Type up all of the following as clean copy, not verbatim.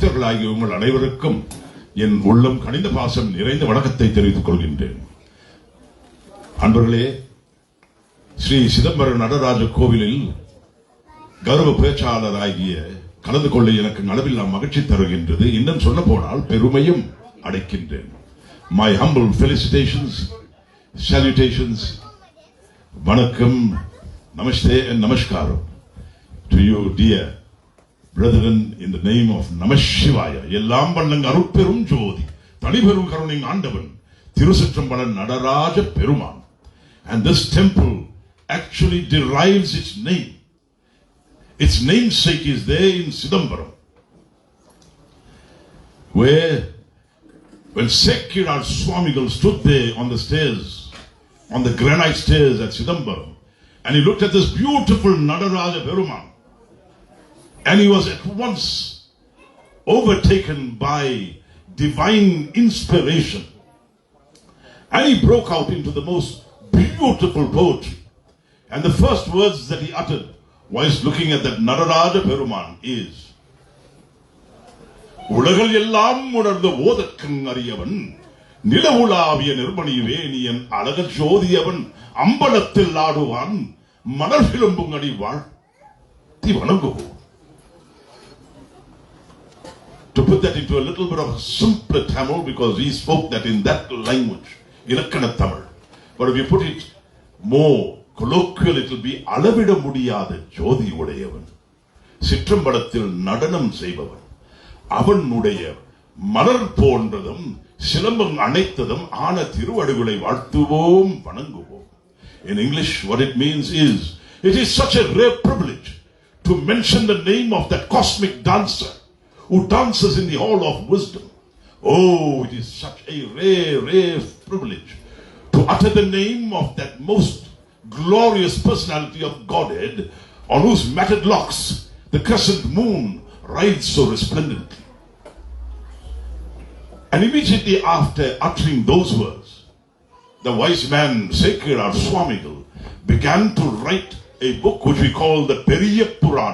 பக்தர்களாகிய உங்கள் அனைவருக்கும் என் உள்ளம் கனிந்த பாசம் நிறைந்த வணக்கத்தை தெரிவித்துக் கொள்கின்றேன். அன்பர்களே, ஸ்ரீ சிதம்பரம் நடராஜ கோவிலில் கௌரவ பேச்சாளராகிய கலந்து கொள்ள எனக்கு அளவில்லா மகிழ்ச்சி தருகின்றது. இன்னும் சொல்ல போனால் பெருமையும் அடைக்கின்றேன். My humble felicitations, salutations, vanakkam, namaste and namaskaram to you dear brethren in the name of Maha Shivaya. Ellam ballang arupperum jodi taniperum karuning aandavan Chidambaram Nadaraja Peruman. And this temple actually derives its name. Its namesake is there in Chidambaram, where when Sekkiral Swamigal stood there on the stairs, on the granite stairs at Chidambaram, and he looked at this beautiful Nadaraja Peruman, and he was at once overtaken by divine inspiration, and he broke out into the most beautiful poetry. And the first words that he uttered whilst looking at that Nadaraja Peruman is, உலகள் எல்லாம் உணர்ந்த ஓதக்கண் அறியவன் நிலவுலாவிய நிர்மணி வேணியன் அழக ஜோதியவன் அம்பலத்தில் ஆடுவான் மலர் விளம்பும் அடி வாழ்த்தி வணங்குவோம். To put that into a little bit of a simpler Tamil, because he spoke that in that language, Ilakkana Tamil. But if you put it more colloquial, it will be அளவிட முடியாத ஜோதி உடையவன், சிற்றம்பலத்தில் நடனம் செய்பவன், அவனுடைய மலர் போன்றதும் சிலம்பம் அனைத்ததும் ஆன திருவடிகளை வாழ்த்துவோம் வணங்குவோம். In English, what it means is, it is such a rare privilege to mention the name of that cosmic dancer who dances in the hall of wisdom. Oh, it is such a rare privilege to utter the name of that most glorious personality of Godhead, on whose matted locks the crescent moon rides so resplendently. And immediately after uttering those words, the wise man Sekkiral Swamigal began to write a book which we call the Vayapuri.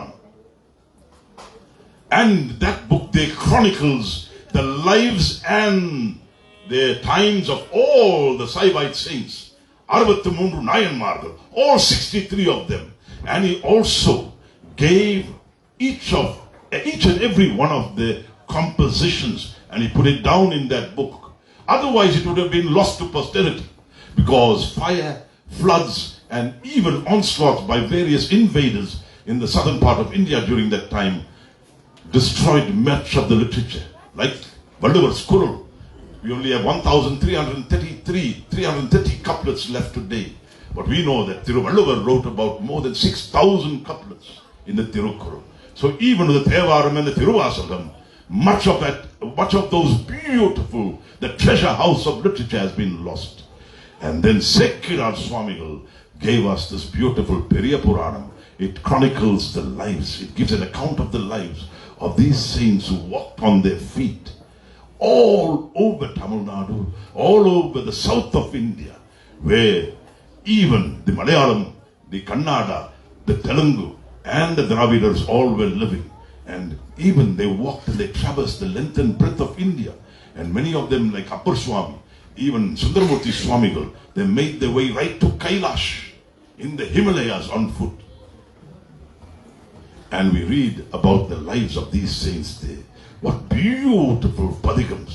And that book there chronicles the lives and the times of all the Saivite saints, 63 Nayanmargal, all 63 of them. And he also gave each and every one of the compositions, and he put it down in that book. Otherwise it would have been lost to posterity, because fire, floods, and even onslaughts by various invaders in the southern part of India during that time destroyed much of the literature. Like Valluvar's Kurul, we only have 330 couplets left today. But we know that Thiruvalluvar wrote about more than 6,000 couplets in the Tirukkurul. So even the Thevaram and the Thiruvasagam, much of those beautiful, the treasure house of literature has been lost. And then Sekkiral Swamigal gave us this beautiful Vayapuri. It chronicles the lives, it gives an account of the lives of these saints who walked on their feet all over Tamil Nadu, all over the south of India, where even the Malayalam, the Kannada, the Telugu, and the Dravidars all were living. And even they walked and they traversed the length and breadth of India. And many of them, like Appar Swami, even Sundaramurti Swamigal, they made their way right to Kailash in the Himalayas on foot. And we read about the lives of these saints there. What beautiful padigams.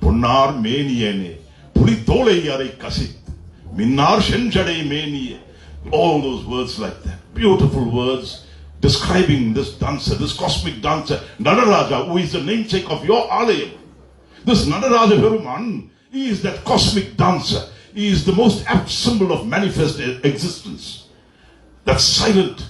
Punnar meniyane, puli tholeyare kasit, minnar shenjadai meniye. All those words like that. Beautiful words describing this dancer, this cosmic dancer, Nadaraja, who is the namesake of your Alayam. This Nadaraja Peruman, he is that cosmic dancer. He is the most apt symbol of manifest existence. That silent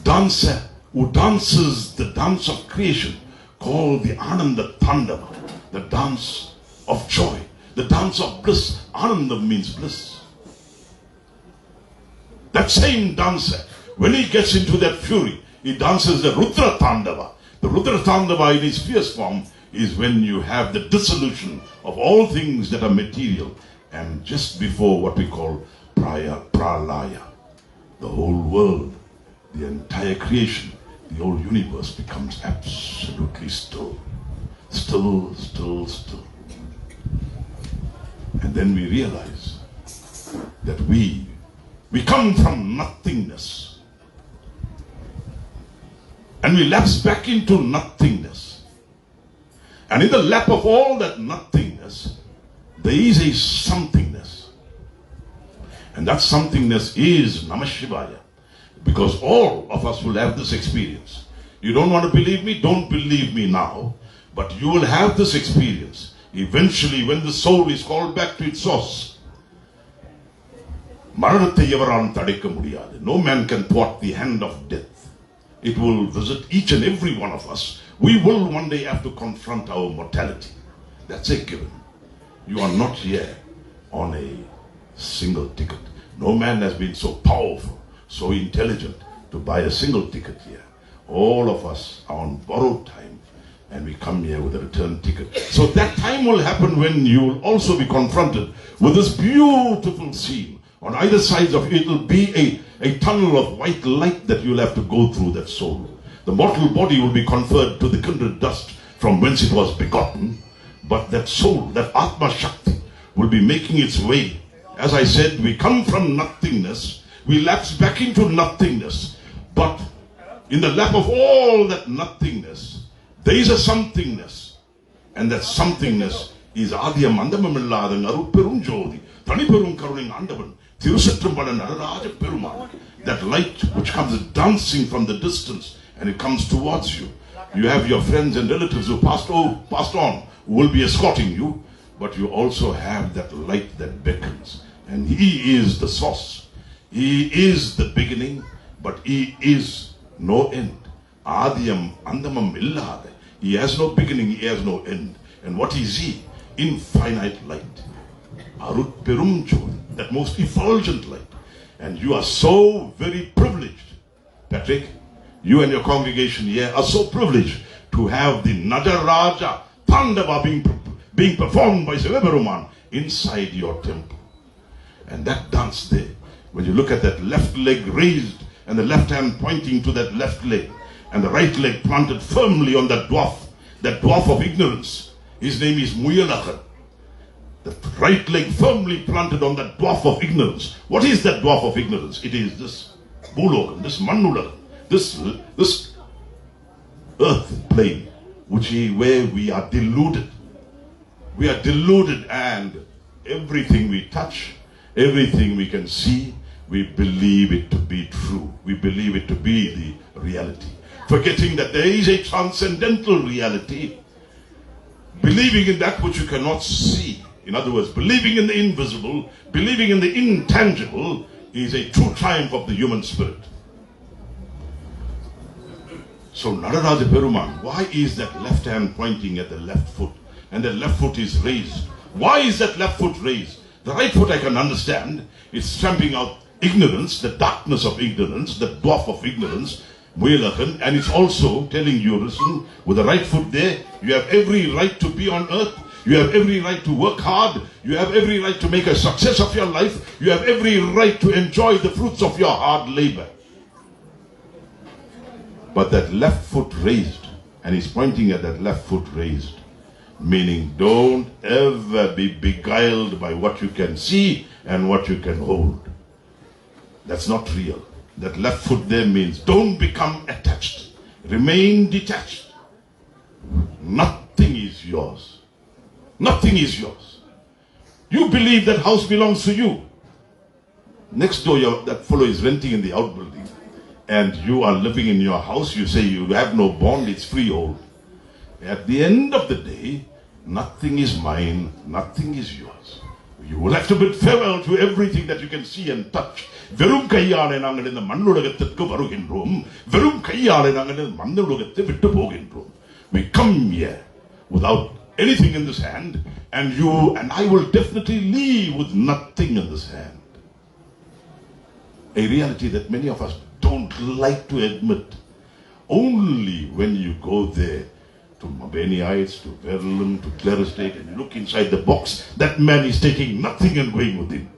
dancer who dances the dance of creation, called the Ananda Tandava, the dance of joy, the dance of bliss. Ananda means bliss. That same dancer, when he gets into that fury, he dances the Rudra Tandava. The Rudra Tandava in its fierce form is when you have the dissolution of all things that are material, and just before what we call Pralaya, the whole world, the entire creation the whole universe becomes absolutely still. Still, still, still. And then we realize that we come from nothingness. And we lapse back into nothingness. And in the lap of all that nothingness, there is a somethingness. And that somethingness is Namah Shivaya. Because all of us will have this experience. You don't want to believe me? Don't believe me now. But you will have this experience. Eventually, when the soul is called back to its source. No man can thwart the hand of death. It will visit each and every one of us. We will one day have to confront our mortality. That's a given. You are not here on a single ticket. No man has been so powerful, so intelligent to buy a single ticket here. All of us are on borrowed time, and we come here with a return ticket. So that time will happen when you will also be confronted with this beautiful scene. On either side of it will be a tunnel of white light that you'll have to go through, that soul. The mortal body will be conferred to the kindred dust from whence it was begotten. But that soul, that Atma Shakti, will be making its way. As I said, we come from nothingness. We lapse back into nothingness. But in the lap of all that nothingness, there is a somethingness. And that somethingness is Alayam Andamamilladhan Aruperum Jodi, Thaniperum Karuning Andavan, Tirusatrumbala Nadarajan Perumal. That light which comes dancing from the distance and it comes towards you. You have your friends and relatives who passed on, who will be escorting you. But you also have that light that beckons. And He is the source. He is the beginning, but He is no end. Adiyam andamam illade. He has no beginning, He has no end. And what is He? Infinite light. Arut perum jodi, that most effulgent light. And you are so very privileged, Patrick. You and your congregation here are so privileged to have the Nadaraja Tandava being performed by Sivaperuman inside your temple. And that dance there, when you look at that left leg raised and the left hand pointing to that left leg and the right leg planted firmly on that dwarf of ignorance. His name is Muyalakhan. The right leg firmly planted on that dwarf of ignorance. What is that dwarf of ignorance? It is this Bulogam, this Mannulam, this earth plane, where we are deluded. We are deluded, and everything we touch, everything we can see, we believe it to be true. We believe it to be the reality. Forgetting that there is a transcendental reality. Believing in that which you cannot see. In other words, believing in the invisible, believing in the intangible is a true triumph of the human spirit. So Nadaraja Peruman, why is that left hand pointing at the left foot? And the left foot is raised. Why is that left foot raised? The right foot I can understand. It's stamping out ignorance, the darkness of ignorance, the dwarf of ignorance, and it's also telling you, listen, with the right foot there, you have every right to be on earth. You have every right to work hard. You have every right to make a success of your life. You have every right to enjoy the fruits of your hard labor. But that left foot raised, and he's pointing at that left foot raised, meaning don't ever be beguiled by what you can see and what you can hold. That's not real. That left foot there means don't become attached. Remain detached. Nothing is yours. Nothing is yours. You believe that house belongs to you. Next door, that fellow is renting in the outbuilding. And you are living in your house. You say you have no bond, it's freehold. At the end of the day, nothing is mine, nothing is yours. You will have to bid farewell to everything that you can see and touch. Verum kaiyale nangal in the mannulagathukku varuginrom. Verum kaiyale nangal in the mannulagathukku vittu poginrom. We come here without anything in this hand, and you and I will definitely leave with nothing in this hand. A reality that many of us don't like to admit. Only when you go there to Mabeni Heights, to Verulam, to Clare Estate, and you look inside the box, that man is taking nothing and going with him.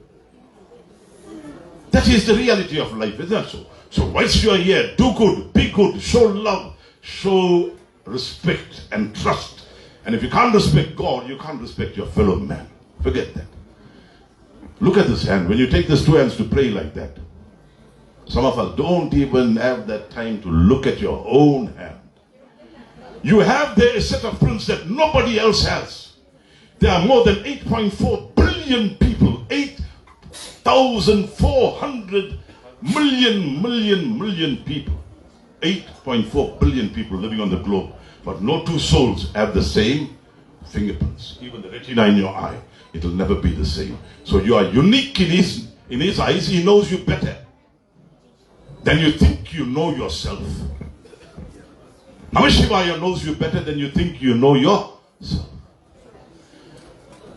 That is the reality of life, isn't that so? So whilst you are here, do good, be good, show love, show respect and trust. And if you can't respect God, you can't respect your fellow man. Forget that. Look at this hand. When you take these two hands to pray like that, some of us don't even have that time to look at your own hand. You have there a set of prints that nobody else has. There are more than 8.4 billion people, 8,400 million people. 8.4 billion people living on the globe. But no two souls have the same fingerprints. Even the retina in your eye, it will never be the same. So you are unique in his eyes. He knows you better than you think you know yourself. Maha Shivarathri knows you better than you think you know yourself.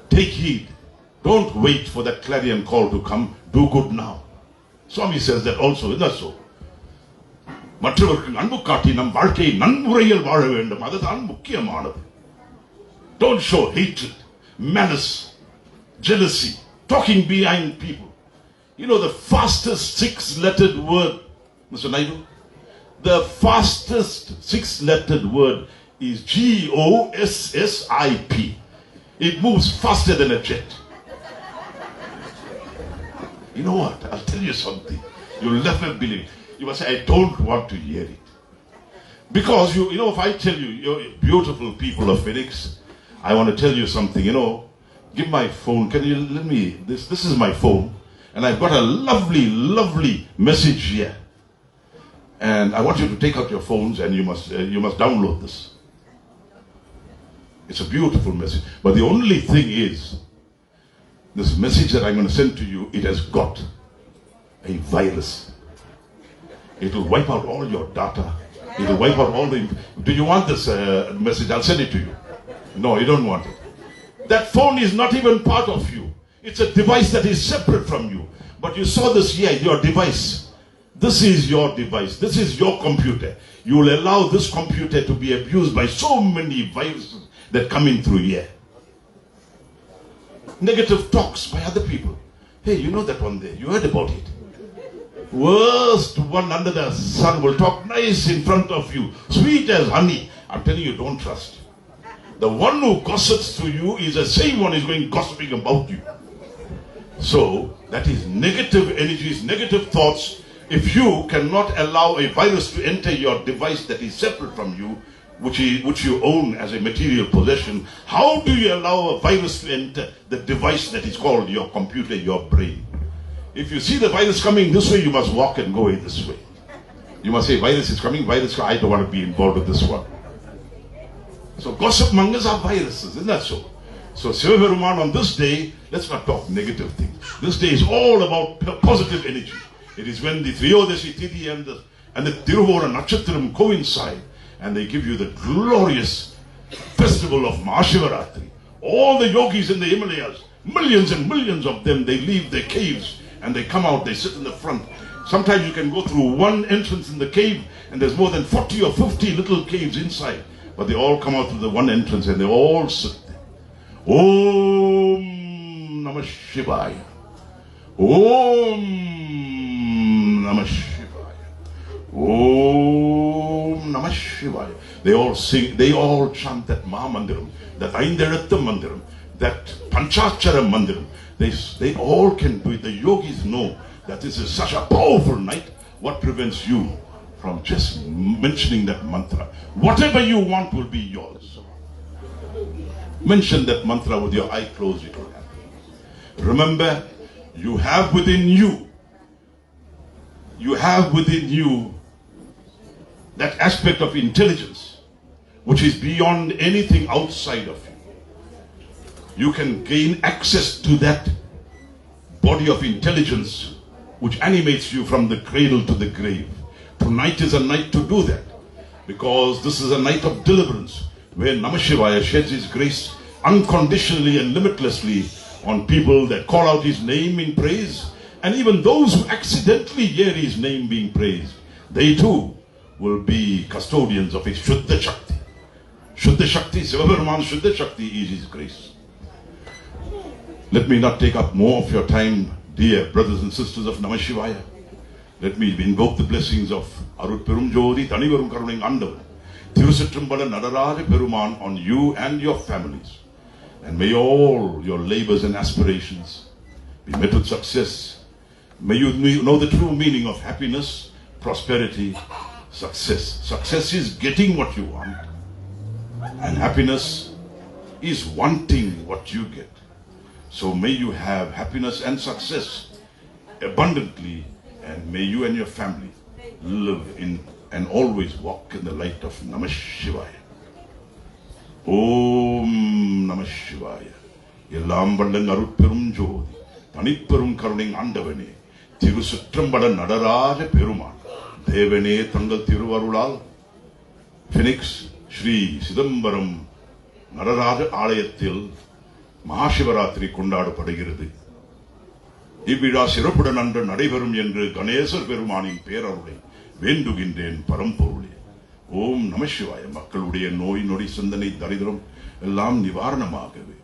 Take heed. Don't wait for that clarion call to come. Do good now. Swami says that also. Isn't that so? மற்றவருக்கு அன்பு காட்டி நம் வாழ்க்கையை நன்முறையில் வாழ வேண்டும். அதுதான் முக்கியமானது. Don't show hatred, malice, jealousy, talking behind people. You know the fastest six-lettered word, Mr. Naidu? The fastest six-lettered word is G-O-S-S-I-P. It moves faster than a jet. You know what? I'll tell you something. You'll never believe. You must say, I don't want to hear it. Because, you know, if I tell you, you're beautiful people of Phoenix, I want to tell you something, you know, give my phone, can you let me, this is my phone, and I've got a lovely message here. And I want you to take out your phones and you must download this. It's a beautiful message. But the only thing is, this message that I'm going to send to you, it has got a virus. It will wipe out all your data. It will wipe out all the... Do you want this message? I'll send it to you. No, you don't want it. That phone is not even part of you. It's a device that is separate from you. But you saw this here, your device. This is your device. This is your computer. You will allow this computer to be abused by so many viruses that come in through here. Negative talks by other people. Hey, you know that one there. You heard about it. Worst one under the sun will talk nice in front of you. Sweet as honey. I'm telling you, don't trust. The one who gossips to you is the same one who is going gossiping about you. So, that is negative energies, negative thoughts. If you cannot allow a virus to enter your device that is separate from you, which you own as a material possession, how do you allow a virus to enter the device that is called your computer, your brain? If you see the virus coming this way, you must walk and go away this way. You must say, virus is coming, I don't want to be involved with this one. So gossip mongers are viruses, isn't that so? So Sivaperuman, on this day, let's not talk negative things. This day is all about positive energy. It is when the Triyodasi Tithi and the Tiruvora Nakshatram coincide, and they give you the glorious festival of Maha Shivarathri. All the yogis in the Himalayas, millions and millions of them, they leave their caves and they come out, they sit in the front. Sometimes you can go through one entrance in the cave and there's more than 40 or 50 little caves inside. But they all come out through the one entrance and they all sit there. Om Namah Shivaya. Om Namah Shivaya. Om Namah Shivaya. They all sing, they all chant that Maha Mandiram, that Aindaratha Mandiram, that Panchachara Mandiram. They all can do it. The yogis know that this is such a powerful night. What prevents you from just mentioning that mantra? Whatever you want will be yours. Mention that mantra with your eye closed, it will happen. Remember, you have within you that aspect of intelligence which is beyond anything outside of you. You can gain access to that body of intelligence which animates you from the cradle to the grave. Tonight is a night to do that, because this is a night of deliverance, where Namah Shivaya sheds his grace unconditionally and limitlessly on people that call out his name in praise, and even those who accidentally hear his name being praised, they too will be custodians of his Shuddha Shakti. Shuddha Shakti, Sivaperuman Shuddha Shakti is his grace. Let me not take up more of your time, dear brothers and sisters of Namah Shivaya. Let me invoke the blessings of Arutperum Jodi, Tanivarum Karuning Andavan, Tirusitrumbala Nadaraja Peruman on you and your families. And may all your labors and aspirations be met with success. May you know the true meaning of happiness, prosperity, success. Success is getting what you want, and happiness is wanting what you get. So may you have happiness and success abundantly, and may you and your family live in and always walk in the light of Namah Shivaya. Om Namah Shivaya. Yellam Ballang Arutperum Jodi, Tanipperum Karuning Andavane, Tirusitrumbala Nadaraja Peruman, Devane Tangal Tiruvarulal, Phoenix, Shri, Chidambaram, Nadaraja Alayathil, Maha Shivarathri கொண்டாடப்படுகிறது. இவ்விழா சிறப்புடன் அன்று நடைபெறும் என்று கணேசர் பெருமானின் பேரருளை வேண்டுகின்றேன் பரம்பொருளே. ஓம் நம சிவாய. மக்களுடைய நோய் நொடி சிந்தனை தரித்திரம் எல்லாம் நிவாரணமாகவே